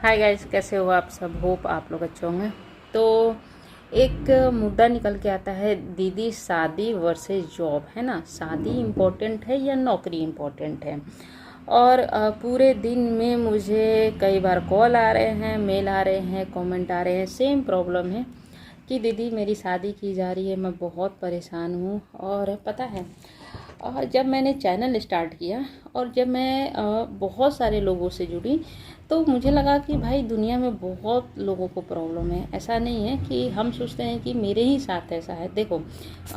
Hi guys, कैसे हो आप सब। होप आप लोग अच्छे होंगे। तो एक मुद्दा निकल के आता है, दीदी शादी वर्सेस जॉब, है ना। शादी इम्पोर्टेंट है या नौकरी इम्पोर्टेंट है। और पूरे दिन में मुझे कई बार कॉल आ रहे हैं, मेल आ रहे हैं, कमेंट आ रहे हैं। सेम प्रॉब्लम है कि दीदी मेरी शादी की जा रही है, मैं बहुत परेशान हूँ। और पता है, जब मैंने चैनल स्टार्ट किया और जब मैं बहुत सारे लोगों से जुड़ी, तो मुझे लगा कि भाई दुनिया में बहुत लोगों को प्रॉब्लम है। ऐसा नहीं है कि हम सोचते हैं कि मेरे ही साथ ऐसा है। देखो,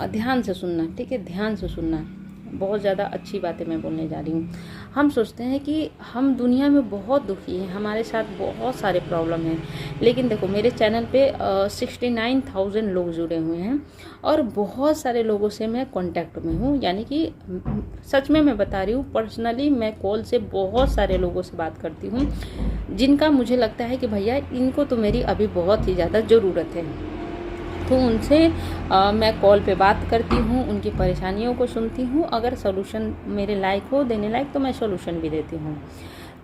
ध्यान से सुनना, ठीक है, ध्यान से सुनना। बहुत ज़्यादा अच्छी बातें मैं बोलने जा रही हूँ। हम सोचते हैं कि हम दुनिया में बहुत दुखी हैं, हमारे साथ बहुत सारे प्रॉब्लम हैं। लेकिन देखो, मेरे चैनल पे 69,000 लोग जुड़े हुए हैं और बहुत सारे लोगों से मैं कांटेक्ट में हूँ। यानी कि सच में मैं बता रही हूँ, पर्सनली मैं कॉल से बहुत सारे लोगों से बात करती हूँ, जिनका मुझे लगता है कि भैया इनको तो मेरी अभी बहुत ही ज़्यादा ज़रूरत है। तो उनसे मैं कॉल पे बात करती हूँ, उनकी परेशानियों को सुनती हूँ। अगर सॉल्यूशन मेरे लायक हो, देने लायक, तो मैं सॉल्यूशन भी देती हूँ।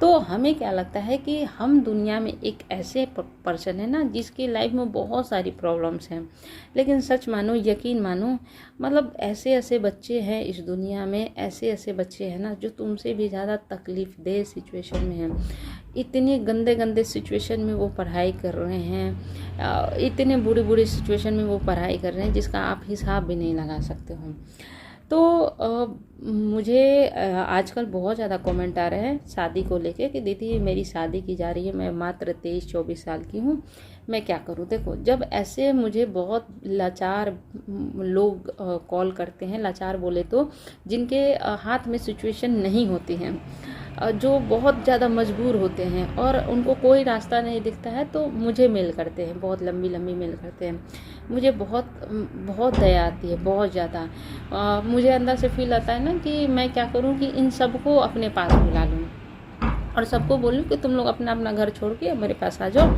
तो हमें क्या लगता है कि हम दुनिया में एक ऐसे पर्सन है ना, जिसकी लाइफ में बहुत सारी प्रॉब्लम्स हैं। लेकिन सच मानो, यकीन मानो, मतलब ऐसे ऐसे बच्चे हैं इस दुनिया में, ऐसे ऐसे बच्चे हैं ना जो तुमसे भी ज़्यादा तकलीफ दे सिचुएशन में हैं। इतने गंदे गंदे सिचुएशन में वो पढ़ाई कर रहे हैं, इतने बुरी बुरी सिचुएशन में वो पढ़ाई कर रहे हैं जिसका आप हिसाब भी नहीं लगा सकते हो। तो मुझे आजकल बहुत ज़्यादा कमेंट आ रहे हैं शादी को लेके कि दीदी मेरी शादी की जा रही है, मैं मात्र 23-24 साल की हूँ, मैं क्या करूँ। देखो, जब ऐसे मुझे बहुत लाचार लोग कॉल करते हैं, लाचार बोले तो जिनके हाथ में सिचुएशन नहीं होती हैं, जो बहुत ज़्यादा मजबूर होते हैं और उनको कोई रास्ता नहीं दिखता है, तो मुझे मेल करते हैं, बहुत लंबी लंबी मेल करते हैं। मुझे बहुत बहुत दया आती है, बहुत ज़्यादा। मुझे अंदर से फील आता है ना कि मैं क्या करूं कि इन सबको अपने पास बुला लूं और सबको बोलूं कि तुम लोग अपना अपना घर छोड़ के मेरे पास आ जाओ,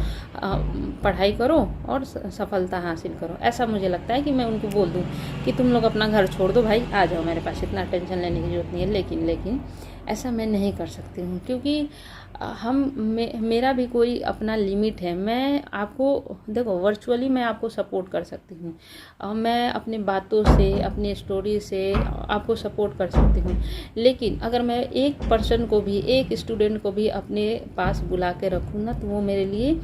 पढ़ाई करो और सफलता हासिल करो। ऐसा मुझे लगता है कि मैं उनको बोल दूं कि तुम लोग अपना घर छोड़ दो भाई, आ जाओ मेरे पास, इतना टेंशन लेने की जरूरत नहीं है। लेकिन ऐसा मैं नहीं कर सकती हूँ, क्योंकि मेरा भी कोई अपना लिमिट है। मैं आपको देखो, वर्चुअली मैं आपको सपोर्ट कर सकती हूँ, मैं अपनी बातों से, अपनी स्टोरी से आपको सपोर्ट कर सकती हूँ। लेकिन अगर मैं एक पर्सन को भी, एक स्टूडेंट को भी अपने पास बुला के रखूँ ना, तो वो मेरे लिए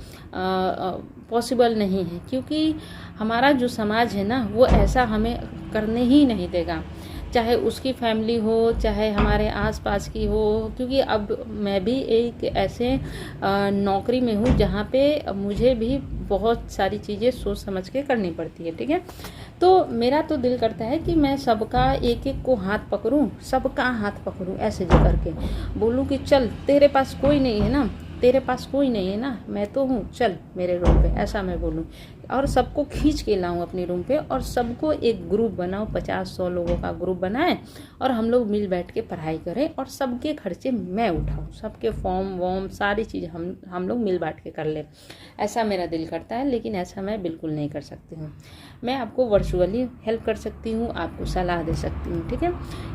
पॉसिबल नहीं है, क्योंकि हमारा जो समाज है ना, वो ऐसा हमें करने ही नहीं देगा, चाहे उसकी फैमिली हो, चाहे हमारे आसपास की हो। क्योंकि अब मैं भी एक ऐसे नौकरी में हूँ जहाँ पे मुझे भी बहुत सारी चीज़ें सोच समझ के करनी पड़ती है, ठीक है। तो मेरा तो दिल करता है कि मैं सबका एक एक को हाथ पकड़ूं, सबका हाथ पकड़ूं, ऐसे जो करके बोलूं कि चल, तेरे पास कोई नहीं है ना, तेरे पास कोई नहीं है ना, मैं तो हूँ, चल मेरे रूम पे, ऐसा मैं बोलूँ। और सबको खींच के लाऊं अपने रूम पे और सबको एक ग्रुप बनाऊं, 50-100 लोगों का ग्रुप बनाएं और हम लोग मिल बैठ के पढ़ाई करें और सबके खर्चे मैं उठाऊं, सबके फॉर्म वॉर्म सारी चीज़ हम लोग मिल बांट के कर लें। ऐसा मेरा दिल करता है, लेकिन ऐसा मैं बिल्कुल नहीं कर सकती हूँ। मैं आपको वर्चुअली हेल्प कर सकती हूँ, आपको सलाह दे सकती हूँ, ठीक है।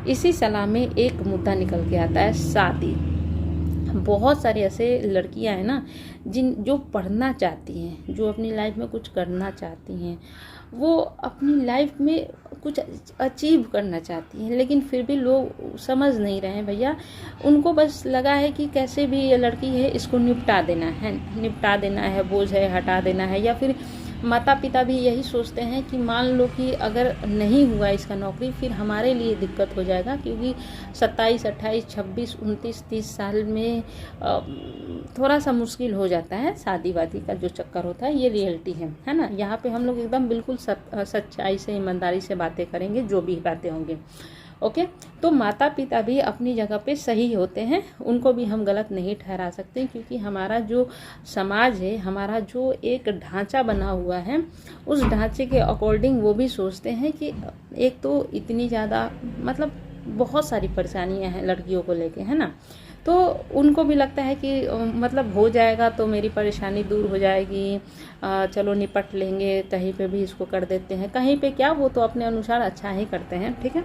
इसी सलाह में एक मुद्दा निकल के आता है, शादी। बहुत सारी ऐसे लड़कियां हैं ना, जो पढ़ना चाहती हैं, जो अपनी लाइफ में कुछ करना चाहती हैं, वो अपनी लाइफ में कुछ अचीव करना चाहती हैं, लेकिन फिर भी लोग समझ नहीं रहे हैं भैया। उनको बस लगा है कि कैसे भी ये लड़की है, इसको निपटा देना है, बोझ है हटा देना है। या फिर माता पिता भी यही सोचते हैं कि मान लो कि अगर नहीं हुआ इसका नौकरी, फिर हमारे लिए दिक्कत हो जाएगा, क्योंकि 27, 28, 26, 29, 30 साल में थोड़ा सा मुश्किल हो जाता है। शादी वादी का जो चक्कर होता है, ये रियलिटी है ना। यहाँ पे हम लोग एकदम बिल्कुल सच्चाई से, ईमानदारी से बातें करेंगे, जो भी बातें होंगी, ओके। तो माता पिता भी अपनी जगह पे सही होते हैं, उनको भी हम गलत नहीं ठहरा सकते, क्योंकि हमारा जो समाज है, हमारा जो एक ढांचा बना हुआ है, उस ढांचे के अकॉर्डिंग वो भी सोचते हैं कि एक तो इतनी ज़्यादा, मतलब बहुत सारी परेशानियां हैं लड़कियों को लेके, है ना। तो उनको भी लगता है कि मतलब हो जाएगा तो मेरी परेशानी दूर हो जाएगी, चलो निपट लेंगे, कहीं पे भी इसको कर देते हैं, कहीं पे क्या, वो तो अपने अनुसार अच्छा ही करते हैं, ठीक है।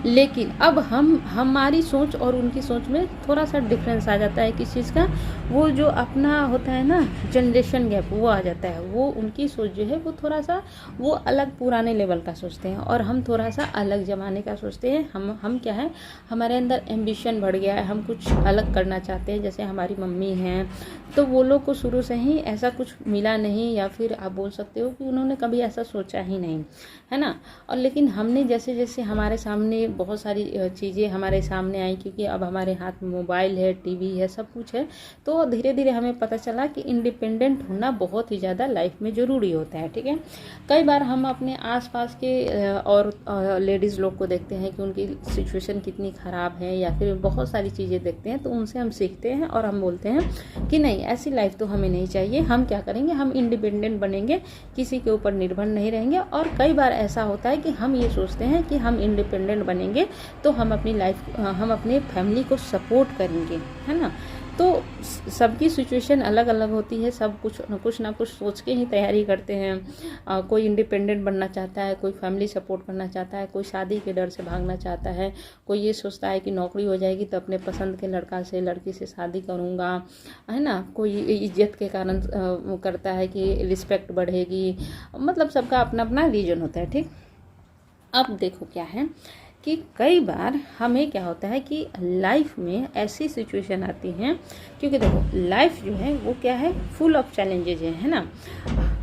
लेकिन अब हमारी सोच और उनकी सोच में थोड़ा सा डिफरेंस आ जाता है किस चीज़ का, वो जो अपना होता है ना जनरेशन गैप, वो आ जाता है। वो उनकी सोच जो है वो थोड़ा सा वो अलग पुराने लेवल का सोचते हैं और हम थोड़ा सा अलग ज़माने का सोचते हैं। हम क्या है, हमारे अंदर एम्बिशन बढ़ गया है, हम कुछ अलग करना चाहते हैं। जैसे हमारी मम्मी हैं तो वो लोग को शुरू से ही ऐसा कुछ मिला नहीं, या फिर आप बोल सकते हो कि उन्होंने कभी ऐसा सोचा ही नहीं, है ना। और लेकिन हमने जैसे जैसे हमारे सामने बहुत सारी चीज़ें हमारे सामने आई, क्योंकि अब हमारे हाथ में मोबाइल है, टीवी है, सब कुछ है, तो धीरे धीरे हमें पता चला कि इंडिपेंडेंट होना बहुत ही ज़्यादा लाइफ में ज़रूरी होता है, ठीक है। कई बार हम अपने आसपास के और लेडीज़ लोग को देखते हैं कि उनकी सिचुएशन कितनी ख़राब है, या फिर बहुत सारी चीज़ें देखते हैं, तो उनसे हम सीखते हैं और हम बोलते हैं कि नहीं, ऐसी लाइफ तो हमें नहीं चाहिए। हम क्या करेंगे, हम इंडिपेंडेंट बनेंगे, किसी के ऊपर निर्भर नहीं रहेंगे। और कई बार ऐसा होता है कि हम ये सोचते हैं कि हम इंडिपेंडेंट बनेंगे तो हम अपनी लाइफ, हम अपने फैमिली को सपोर्ट करेंगे, है ना। तो सबकी सिचुएशन अलग अलग होती है, सब कुछ ना कुछ सोच के ही तैयारी करते हैं। कोई इंडिपेंडेंट बनना चाहता है, कोई फैमिली सपोर्ट करना चाहता है, कोई शादी के डर से भागना चाहता है, कोई ये सोचता है कि नौकरी हो जाएगी तो अपने पसंद के लड़का से लड़की से शादी करूँगा, है ना। कोई इज्जत के कारण करता है कि रिस्पेक्ट बढ़ेगी, मतलब सबका अपना अपना रीजन होता है, ठीक। अब देखो क्या है कि कई बार हमें क्या होता है कि लाइफ में ऐसी सिचुएशन आती हैं, क्योंकि देखो लाइफ जो है वो क्या है, फुल ऑफ चैलेंजेज है ना।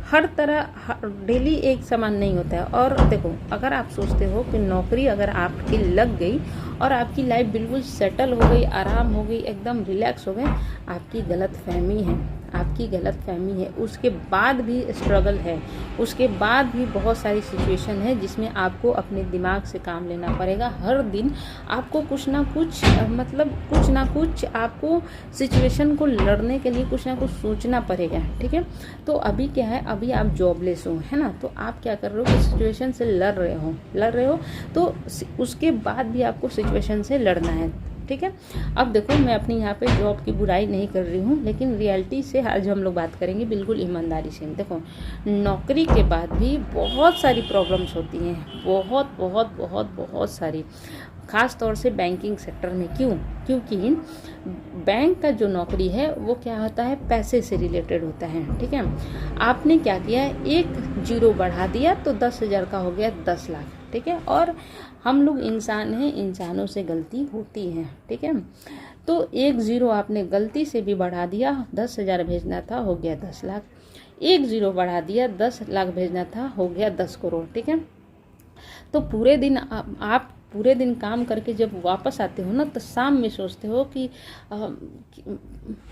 हर तरह डेली एक समान नहीं होता है। और देखो, अगर आप सोचते हो कि नौकरी अगर आपकी लग गई और आपकी लाइफ बिल्कुल सेटल हो गई, आराम हो गई, एकदम रिलैक्स हो गए, आपकी गलत फहमी है, आपकी गलत फहमी है। उसके बाद भी स्ट्रगल है, उसके बाद भी बहुत सारी सिचुएशन है जिसमें आपको अपने दिमाग से काम लेना पड़ेगा। हर दिन आपको कुछ ना कुछ आपको सिचुएशन को लड़ने के लिए कुछ ना कुछ सोचना पड़ेगा, ठीक है। तो अभी क्या है, अभी आप जॉबलेस हो, है ना, तो आप क्या कर रहे हो, सिचुएशन से लड़ रहे हो, तो उसके बाद भी आपको सिचुएशन से लड़ना है, ठीक है। अब देखो, मैं अपनी यहाँ पे जॉब की बुराई नहीं कर रही हूँ, लेकिन रियलिटी से आज हम लोग बात करेंगे बिल्कुल ईमानदारी से। देखो, नौकरी के बाद भी बहुत सारी प्रॉब्लम्स होती हैं, बहुत बहुत बहुत बहुत सारी, ख़ास तौर से बैंकिंग सेक्टर में। क्योंकि बैंक का जो नौकरी है वो क्या होता है, पैसे से रिलेटेड होता है, ठीक है। आपने क्या किया, एक जीरो बढ़ा दिया तो 10,000 का हो गया 10 लाख, ठीक है। और हम लोग इंसान हैं, इंसानों से गलती होती है, ठीक है। तो एक जीरो आपने गलती से भी बढ़ा दिया, 10,000 भेजना था, हो गया 10 लाख। एक जीरो बढ़ा दिया, 10 लाख भेजना था, हो गया 10 करोड़, ठीक है। तो पूरे दिन आप पूरे दिन काम करके जब वापस आते हो ना, तो शाम में सोचते हो कि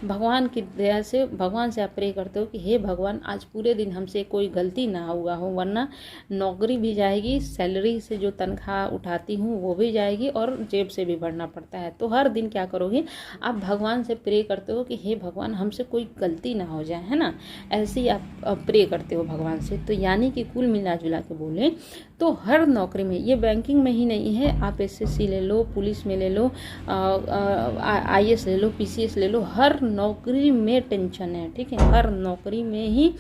भगवान की दया से, भगवान से आप प्रे करते हो कि हे भगवान, आज पूरे दिन हमसे कोई गलती ना हुआ हो, वरना नौकरी भी जाएगी, सैलरी से जो तनख्वाह उठाती हूँ वो भी जाएगी, और जेब से भी भरना पड़ता है। तो हर दिन क्या करोगे, आप भगवान से प्रे करते हो कि हे भगवान, हमसे कोई गलती ना हो जाए, है ना। ऐसे ही आप प्रे करते हो भगवान से। तो यानी कि कुल मिला जुला के बोले तो हर नौकरी में, ये बैंकिंग में ही नहीं है, आप एसएससी ले लो, पुलिस में ले लो, आईएएस ले लो, पीसीएस ले लो, हर नौकरी में टेंशन है, ठीक है। हर नौकरी में ही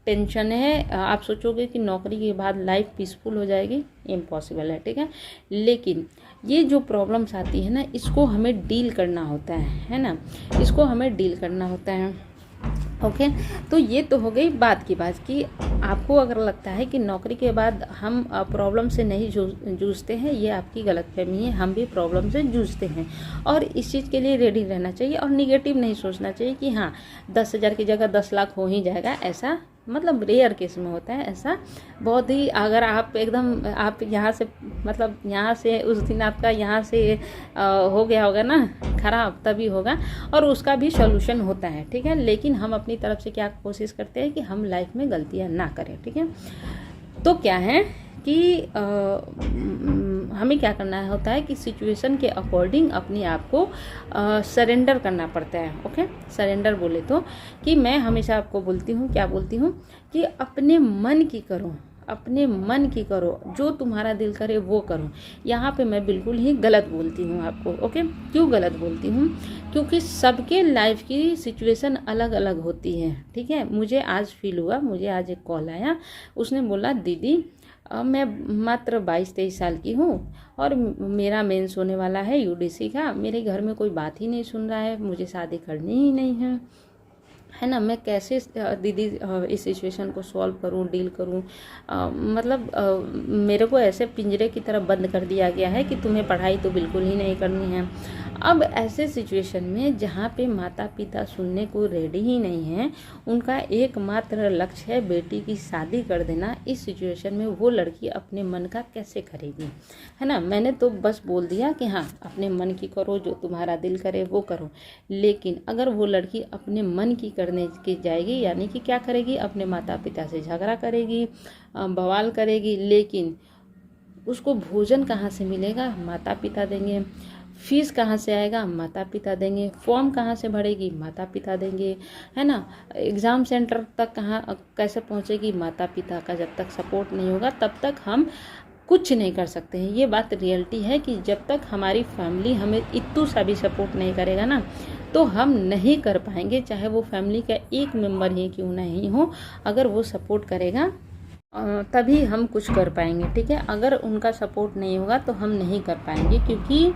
टेंशन है। आप सोचोगे कि नौकरी के बाद लाइफ पीसफुल हो जाएगी, इम्पॉसिबल है, ठीक है। लेकिन ये जो प्रॉब्लम्स आती है ना, इसको हमें डील करना होता है ना, इसको हमें डील करना होता है, ओके। तो ये तो हो गई बात की बात कि आपको अगर लगता है कि नौकरी के बाद हम प्रॉब्लम से नहीं जूझते हैं, ये आपकी गलतफहमी है। हम भी प्रॉब्लम से जूझते हैं और इस चीज़ के लिए रेडी रहना चाहिए, और निगेटिव नहीं सोचना चाहिए कि हाँ 10,000 की जगह 10 लाख हो ही जाएगा। ऐसा मतलब रेयर केस में होता है ऐसा, बहुत ही, अगर आप एकदम आप यहाँ से, मतलब यहाँ से उस दिन आपका यहाँ से हो गया होगा ना खराब, तभी होगा, और उसका भी सॉल्यूशन होता है, ठीक है। लेकिन हम अपनी तरफ से क्या कोशिश करते हैं कि हम लाइफ में गलतियाँ ना करें, ठीक है। तो क्या है कि हमें क्या करना होता है कि सिचुएशन के अकॉर्डिंग अपने आप को सरेंडर करना पड़ता है, ओके। सरेंडर बोले तो कि मैं हमेशा आपको बोलती हूँ, क्या बोलती हूँ कि अपने मन की करो, अपने मन की करो, जो तुम्हारा दिल करे वो करो। यहाँ पे मैं बिल्कुल ही गलत बोलती हूँ आपको, ओके। क्यों गलत बोलती हूँ, क्योंकि सबके लाइफ की सिचुएशन अलग अलग होती है, ठीक है। मुझे आज फील हुआ, मुझे आज एक कॉल आया, उसने बोला दीदी मैं मात्र 22-23 साल की हूँ और मेरा मेंस होने वाला है यूडीसी का। मेरे घर में कोई बात ही नहीं सुन रहा है, मुझे शादी करनी ही नहीं है ना। मैं कैसे दीदी इस सिचुएशन को सॉल्व करूं, डील करूं। मतलब मेरे को ऐसे पिंजरे की तरह बंद कर दिया गया है कि तुम्हें पढ़ाई तो बिल्कुल ही नहीं करनी है। अब ऐसे सिचुएशन में जहाँ पे माता पिता सुनने को रेडी ही नहीं हैं, उनका एकमात्र लक्ष्य है बेटी की शादी कर देना। इस सिचुएशन में वो लड़की अपने मन का कैसे करेगी, है ना। मैंने तो बस बोल दिया कि हाँ अपने मन की करो, जो तुम्हारा दिल करे वो करो। लेकिन अगर वो लड़की अपने मन की करने की जाएगी, यानी कि क्या करेगी, अपने माता पिता से झगड़ा करेगी, बवाल करेगी, लेकिन उसको भोजन कहाँ से मिलेगा, माता पिता देंगे। फीस कहाँ से आएगा, माता पिता देंगे। फॉर्म कहाँ से भरेगी, माता पिता देंगे, है ना। एग्ज़ाम सेंटर तक कहाँ कैसे पहुँचेगी, माता पिता का जब तक सपोर्ट नहीं होगा तब तक हम कुछ नहीं कर सकते हैं। ये बात रियलिटी है कि जब तक हमारी फैमिली हमें इतू सा भी सपोर्ट नहीं करेगा ना, तो हम नहीं कर पाएंगे। चाहे वो फैमिली का एक मेंबर ही क्यों नहीं हो, अगर वो सपोर्ट करेगा तभी हम कुछ कर पाएंगे, ठीक है। अगर उनका सपोर्ट नहीं होगा तो हम नहीं कर पाएंगे, क्योंकि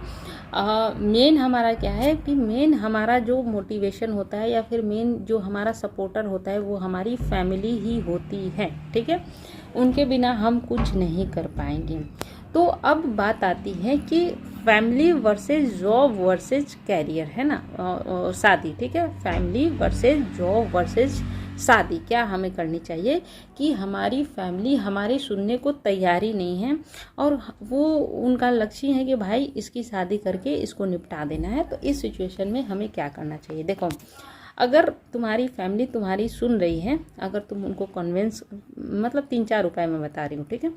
मेन हमारा क्या है कि मेन हमारा जो मोटिवेशन होता है या फिर मेन जो हमारा सपोर्टर होता है वो हमारी फैमिली ही होती है, ठीक है। उनके बिना हम कुछ नहीं कर पाएंगे। तो अब बात आती है कि family versus job versus career, है ना, शादी, ठीक है। फैमिली वर्सेस जॉब वर्सेस शादी क्या हमें करनी चाहिए कि हमारी फैमिली हमारे सुनने को तैयारी नहीं है और वो उनका लक्ष्य है कि भाई इसकी शादी करके इसको निपटा देना है। तो इस सिचुएशन में हमें क्या करना चाहिए। देखो, अगर तुम्हारी फैमिली तुम्हारी सुन रही है, अगर तुम उनको कन्विंस, मतलब 3-4 उपाय मैं बता रही हूँ, ठीक है।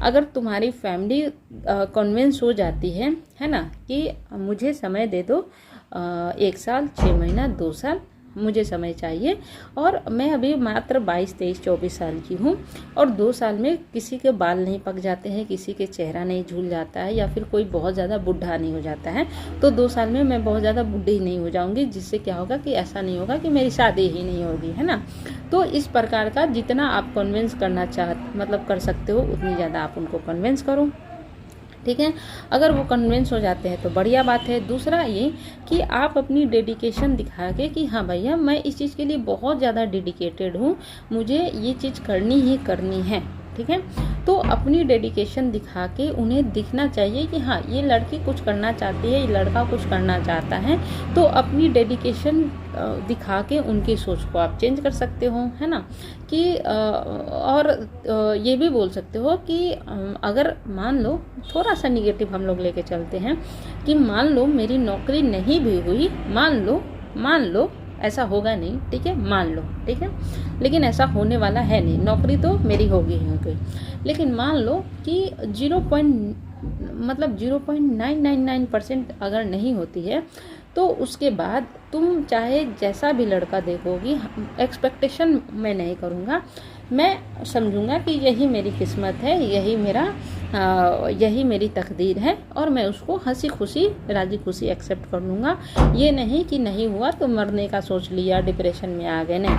अगर तुम्हारी फैमिली कन्विंस हो जाती है ना, कि मुझे समय दे दो, 1 साल, 6 महीना, 2 साल मुझे समय चाहिए, और मैं अभी मात्र 22, 23, 24 साल की हूँ, और 2 साल में किसी के बाल नहीं पक जाते हैं, किसी के चेहरा नहीं झूल जाता है, या फिर कोई बहुत ज़्यादा बुढ़ा नहीं हो जाता है, तो 2 साल में मैं बहुत ज़्यादा बुढ़ी नहीं हो जाऊँगी, जिससे क्या होगा कि ऐसा नहीं होगा कि मेरी शादी ही नहीं होगी, है ना। तो इस प्रकार का जितना आप कन्विंस करना मतलब कर सकते हो, उतनी ज़्यादा आप उनको कन्विंस करो, ठीक है। अगर वो कन्विंस हो जाते हैं तो बढ़िया बात है। दूसरा ये कि आप अपनी डेडिकेशन दिखा के कि हाँ भैया मैं इस चीज़ के लिए बहुत ज़्यादा डेडिकेटेड हूँ, मुझे ये चीज़ करनी ही करनी है, ठीक है। तो अपनी डेडिकेशन दिखा के उन्हें दिखना चाहिए कि हाँ ये लड़की कुछ करना चाहती है, ये लड़का कुछ करना चाहता है। तो अपनी डेडिकेशन दिखा के उनकी सोच को आप चेंज कर सकते हो, है ना। कि और ये भी बोल सकते हो कि अगर मान लो थोड़ा सा निगेटिव हम लोग लेके चलते हैं कि मान लो मेरी नौकरी नहीं भी हुई, मान लो ऐसा होगा नहीं, ठीक है, मान लो, ठीक है, लेकिन ऐसा होने वाला है नहीं, नौकरी तो मेरी होगी ही होगी, लेकिन मान लो कि 0.999% अगर नहीं होती है, तो उसके बाद तुम चाहे जैसा भी लड़का देखोगी, एक्सपेक्टेशन मैं नहीं करूँगा, मैं समझूंगा कि यही मेरी किस्मत है, यही मेरी तकदीर है, और मैं उसको हंसी खुशी राजी खुशी एक्सेप्ट कर लूँगा। ये नहीं कि नहीं हुआ तो मरने का सोच लिया, डिप्रेशन में आ गए, नहीं।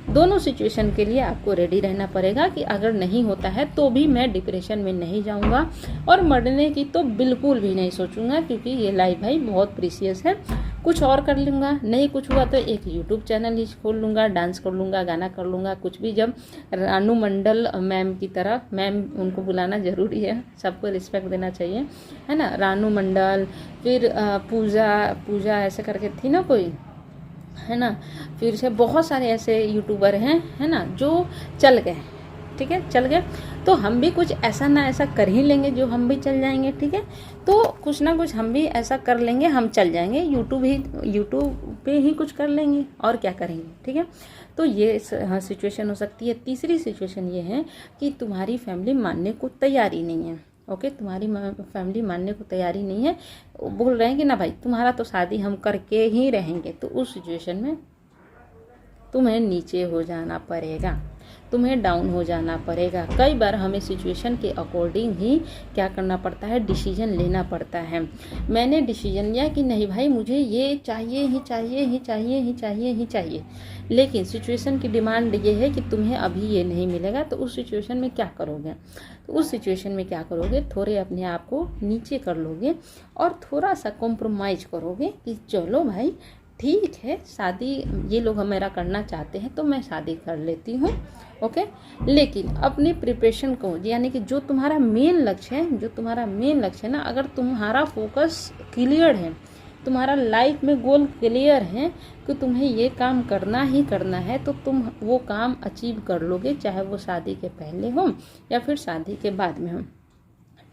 दोनों सिचुएशन के लिए आपको रेडी रहना पड़ेगा कि अगर नहीं होता है तो भी मैं डिप्रेशन में नहीं जाऊंगा, और मरने की तो बिल्कुल भी नहीं सोचूंगा, क्योंकि ये लाइफ भाई बहुत प्रीशियस है। कुछ और कर लूँगा, नहीं कुछ हुआ तो एक यूट्यूब चैनल ही खोल लूँगा, डांस कर लूँगा, गाना कर लूँगा, कुछ भी। जब रानू मंडल मैम की तरह, मैम उनको बुलाना ज़रूरी है, सबको रिस्पेक्ट देना चाहिए, है ना। रानू मंडल, फिर पूजा ऐसे करके थी ना कोई, है ना। फिर से बहुत सारे ऐसे यूट्यूबर हैं, है ना, जो चल गए, ठीक है, चल गए। तो हम भी कुछ ऐसा ना ऐसा कर ही लेंगे जो हम भी चल जाएंगे, ठीक है। तो कुछ ना कुछ हम भी ऐसा कर लेंगे, हम चल जाएंगे, यूट्यूब पे ही कुछ कर लेंगे, और क्या करेंगे, ठीक है। तो ये सिचुएशन हो सकती है। तीसरी सिचुएशन ये है कि तुम्हारी फैमिली मानने को तैयारी नहीं है, ओके, तुम्हारी फैमिली मानने को तैयारी नहीं है, बोल रहे हैं कि ना भाई तुम्हारा तो शादी हम करके ही रहेंगे। तो उस सिचुएशन में तुम्हें नीचे हो जाना पड़ेगा। तुम्हें डाउन हो जाना पड़ेगा। कई बार हमें सिचुएशन के अकॉर्डिंग ही क्या करना पड़ता है, डिसीजन लेना पड़ता है। मैंने डिसीजन लिया कि नहीं भाई मुझे ये चाहिए ही चाहिए ही चाहिए ही चाहिए ही चाहिए, लेकिन सिचुएशन की डिमांड ये है कि तुम्हें अभी ये नहीं मिलेगा, तो उस सिचुएशन में क्या करोगे? तो उस सिचुएशन में क्या करोगे, थोड़े अपने आप को नीचे कर लोगे और थोड़ा सा कॉम्प्रोमाइज़ करोगे कि चलो भाई ठीक है, शादी ये लोग मेरा करना चाहते हैं तो मैं शादी कर लेती हूँ, ओके। लेकिन अपनी प्रिपरेशन को, यानी कि जो तुम्हारा मेन लक्ष्य है, जो तुम्हारा मेन लक्ष्य है ना, अगर तुम्हारा फोकस क्लियर है, तुम्हारा लाइफ में गोल क्लियर है कि तुम्हें ये काम करना ही करना है, तो तुम वो काम अचीव कर लोगे, चाहे वो शादी के पहले हो या फिर शादी के बाद में हो,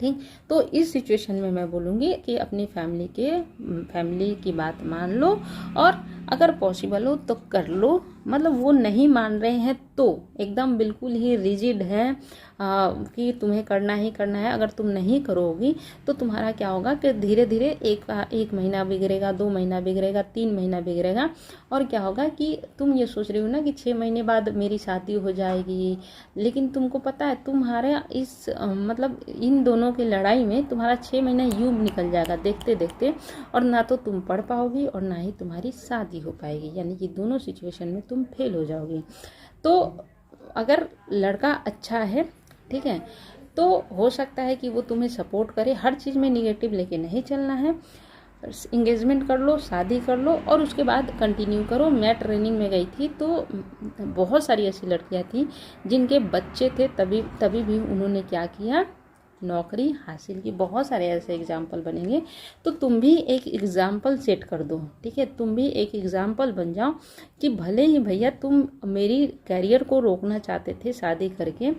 ठीक। तो इस सिचुएशन में मैं बोलूँगी कि अपनी फैमिली की बात मान लो, और अगर पॉसिबल हो तो कर लो। मतलब वो नहीं मान रहे हैं तो एकदम बिल्कुल ही रिजिड है कि तुम्हें करना ही करना है, अगर तुम नहीं करोगी तो तुम्हारा क्या होगा कि धीरे धीरे एक महीना बिगड़ेगा, 2 महीना बिगड़ेगा, 3 महीना बिगड़ेगा, और क्या होगा कि तुम ये सोच रही हो ना कि 6 महीने बाद मेरी शादी हो जाएगी, लेकिन तुमको पता है तुम्हारे इस मतलब इन दोनों की लड़ाई में तुम्हारा 6 महीना यूं निकल जाएगा देखते देखते, और ना तो तुम पढ़ पाओगी और ना ही तुम्हारी शादी हो पाएगी, यानी कि दोनों सिचुएशन में तुम फेल हो जाओगी। तो अगर लड़का अच्छा है, ठीक है, तो हो सकता है कि वो तुम्हें सपोर्ट करे, हर चीज़ में निगेटिव लेके नहीं चलना है। इंगेजमेंट कर लो, शादी कर लो और उसके बाद कंटिन्यू करो। मैं ट्रेनिंग में गई थी तो बहुत सारी ऐसी लड़कियां थी जिनके बच्चे थे, तभी भी उन्होंने क्या किया, नौकरी हासिल की। बहुत सारे ऐसे एग्जाम्पल बनेंगे, तो तुम भी एक एग्जाम्पल सेट कर दो, ठीक है, तुम भी एक एग्जाम्पल बन जाओ कि भले ही भैया तुम मेरी कैरियर को रोकना चाहते थे शादी करके,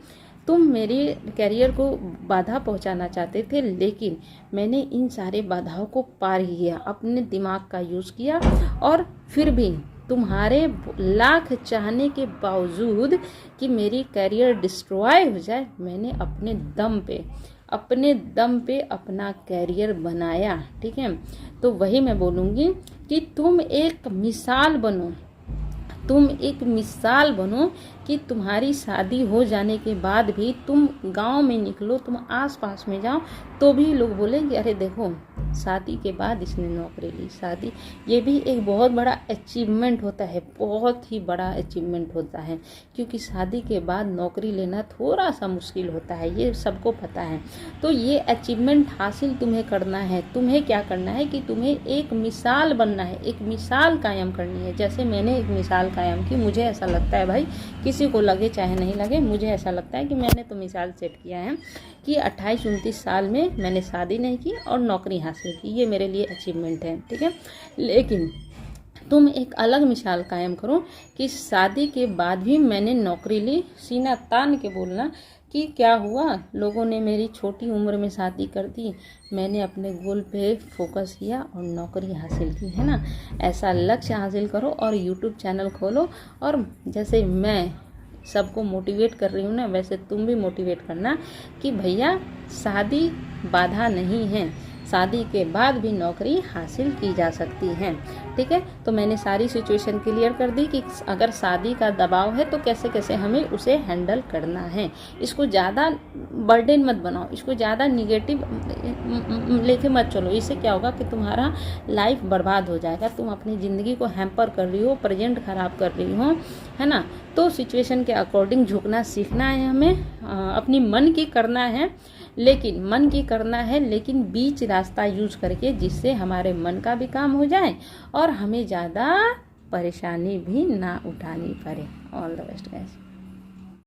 तुम मेरी कैरियर को बाधा पहुंचाना चाहते थे, लेकिन मैंने इन सारे बाधाओं को पार किया, अपने दिमाग का यूज़ किया, और फिर भी तुम्हारे लाख चाहने के बावजूद कि मेरी कैरियर डिस्ट्रॉय हो जाए, मैंने अपने दम पे अपना कैरियर बनाया, ठीक है। तो वही मैं बोलूँगी कि तुम एक मिसाल बनो कि तुम्हारी शादी हो जाने के बाद भी तुम गांव में निकलो, तुम आसपास में जाओ, तो भी लोग बोलेंगे अरे देखो शादी के बाद इसने नौकरी ली। शादी ये भी एक बहुत बड़ा अचीवमेंट होता है, बहुत ही बड़ा अचीवमेंट होता है, क्योंकि शादी के बाद नौकरी लेना थोड़ा सा मुश्किल होता है, ये सबको पता है। तो ये अचीवमेंट हासिल तुम्हें करना है। तुम्हें क्या करना है कि तुम्हें एक मिसाल बनना है, एक मिसाल कायम करनी है। जैसे मैंने एक मिसाल कायम की, मुझे ऐसा लगता है भाई, किसी को लगे चाहे नहीं लगे, मुझे ऐसा लगता है कि मैंने तो मिसाल सेट किया है कि 28-29 साल में मैंने शादी नहीं की और नौकरी हासिल की, ये मेरे लिए अचीवमेंट है, ठीक है। लेकिन तुम एक अलग मिसाल कायम करो कि शादी के बाद भी मैंने नौकरी ली। सीना तान के बोलना कि क्या हुआ, लोगों ने मेरी छोटी उम्र में शादी कर दी, मैंने अपने गोल पे फोकस किया और नौकरी हासिल की, है ना। ऐसा लक्ष्य हासिल करो और यूट्यूब चैनल खोलो, और जैसे मैं सबको मोटिवेट कर रही हूँ ना, वैसे तुम भी मोटिवेट करना कि भैया शादी बाधा नहीं है, शादी के बाद भी नौकरी हासिल की जा सकती है, ठीक है। तो मैंने सारी सिचुएशन क्लियर कर दी कि अगर शादी का दबाव है तो कैसे कैसे हमें उसे हैंडल करना है। इसको ज़्यादा बर्डन मत बनाओ, इसको ज़्यादा निगेटिव लेके मत चलो, इससे क्या होगा कि तुम्हारा लाइफ बर्बाद हो जाएगा, तुम अपनी ज़िंदगी को हैम्पर कर रही हो, प्रेजेंट खराब कर रही हो, है ना। तो सिचुएशन के अकॉर्डिंग झुकना सीखना है हमें, अपनी मन की करना है, लेकिन बीच रास्ता यूज़ करके, जिससे हमारे मन का भी काम हो जाए और हमें ज़्यादा परेशानी भी ना उठानी पड़े। All the best guys.